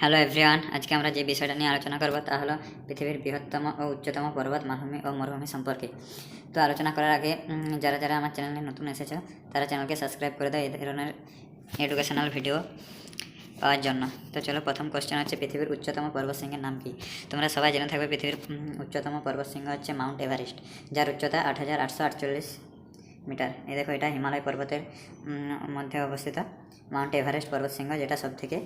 Hello everyone, আজকে আমরা যে বিষয়টা নিয়ে আলোচনা করব তা হলো পৃথিবীর বৃহত্তম ও উচ্চতম পর্বত, মালভূমি ও মরুভূমি সম্পর্কে। তো আলোচনা করার আগে যারা যারা আমার চ্যানেলে নতুন এসেছে তারা চ্যানেলকে সাবস্ক্রাইব করে দেয় এই ধরনের এডুকেশনাল ভিডিও পাওয়ার জন্য। তো চলো, প্রথম কোশ্চেন হচ্ছে পৃথিবীর উচ্চতম পর্বতশৃঙ্গের নাম কি? তোমরা সবাই জেনে থাকবে পৃথিবীর উচ্চতম পর্বতশৃঙ্গ হচ্ছে মাউন্ট এভারেস্ট, যার উচ্চতা 8,848 মিটার। এই দেখো, এটা হিমালয় পর্বতের মধ্যে অবস্থিত মাউন্ট এভারেস্ট পর্বতশৃঙ্গ, যেটা সবথেকে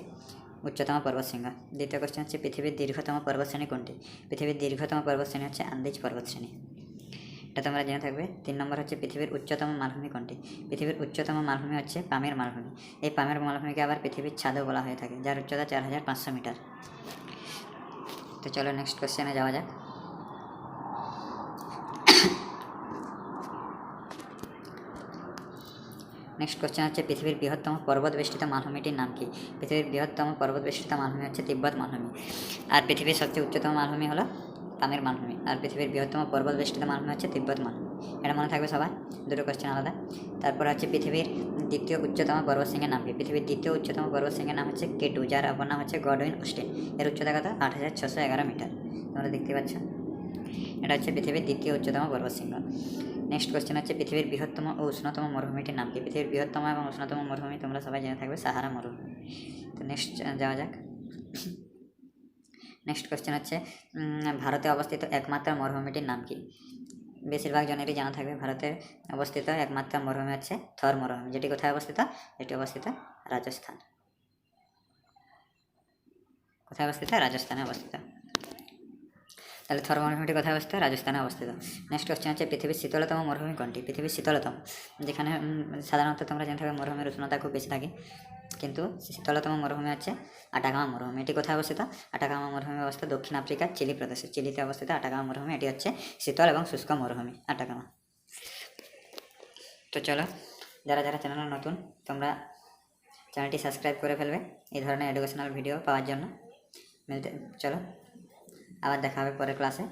উচ্চতম পর্বতশৃঙ্গ। দ্বিতীয় কোশ্চেন হচ্ছে পৃথিবীর দীর্ঘতম পর্বতশ্রেণী কোনটি? পৃথিবীর দীর্ঘতম পর্বতশ্রেণী হচ্ছে আন্দিজ পর্বতশ্রেণী, এটা তোমরা জেনে থাকবে। 3 নম্বর হচ্ছে পৃথিবীর উচ্চতম মালভূমি কোনটি? পৃথিবীর উচ্চতম মালভূমি হচ্ছে পামের মালভূমি। এই পামের মালভূমিকে আবার পৃথিবীর ছাদও বলা হয়ে থাকে, যার উচ্চতা 4,500 মিটার। তো চলো নেক্সট কোশ্চেনে যাওয়া যাক। নেক্সট কোশ্চেন হচ্ছে পৃথিবীর বৃহত্তম পর্বত বেষ্টিত মালভূমিটির নাম কি? পৃথিবীর বৃহত্তম পর্বত বেষ্টিত মালভূমি হচ্ছে তিব্বত মালভূমি। আর পৃথিবীর সবচেয়ে উচ্চতম মালভূমি হলো পামের মালভূমি। আর পৃথিবীর বৃহত্তম পর্বত বেষ্টিত মালভূমি হচ্ছে তিব্বত মালভূমি। এটা মনে থাকবে সবার, দুটো কোশ্চেন আলাদা। তারপর হচ্ছে পৃথিবীর দ্বিতীয় উচ্চতম পর্বতশৃঙ্গের নাম কি? পৃথিবীর দ্বিতীয় উচ্চতম পর্বতশৃঙ্গের নাম হচ্ছে কেটু, যার অপর নাম হচ্ছে গডউইন অস্টিন। এর উচ্চতা কত? 8,611 মিটার। তোমরা দেখতে পাচ্ছ, এটা হচ্ছে পৃথিবীর দ্বিতীয় উচ্চতম পর্বতশৃঙ্গ। নেক্সট কোশ্চেন হচ্ছে পৃথিবীর বৃহত্তম ও উষ্ণতম মরুভূমিটির নাম কি? পৃথিবীর বৃহত্তম এবং উষ্ণতম মরুভূমি তোমরা সবাই জেনে থাকবে সাহারা মরুভূমি। তো নেক্সট যাওয়া যাক। নেক্সট কোশ্চেন হচ্ছে ভারতে অবস্থিত একমাত্র মরুভূমিটির নাম কি? বেশিরভাগ জনেরই জানা থাকবে ভারতে অবস্থিত একমাত্র মরুভূমি হচ্ছে থর মরুভূমি, যেটি কোথায় অবস্থিত? এটি অবস্থিত রাজস্থান। কোথায় অবস্থিত? রাজস্থানে অবস্থিত। তাহলে থর মরুভূমিটি কোথায় অবস্থিত? রাজস্থানে অবস্থিত। নেক্সট কোশ্চেন হচ্ছে পৃথিবীর শীতলতম মরুভূমি কোনটি? পৃথিবীর শীতলতম, যেখানে সাধারণত তোমরা জেনে থাকবে মরুভূমির উষ্ণতা খুব বেশি থাকে, কিন্তু শীতলতম মরুভূমি হচ্ছে আটাকামা মরুভূমি। এটি কোথায় অবস্থিত? আটাকামা মরুভূমি অবস্থিত দক্ষিণ আফ্রিকার চিলি প্রদেশে। চিলিতে অবস্থিত আটাকামা মরুভূমি, এটি হচ্ছে শীতল এবং শুষ্ক মরুভূমি আটাকামা। তো চলো, যারা যারা চ্যানেলে নতুন তোমরা চ্যানেলটি সাবস্ক্রাইব করে ফেলবে এই ধরনের এডুকেশনাল ভিডিও পাওয়ার জন্য। চলো, আবার দেখা হবে পরের ক্লাসে।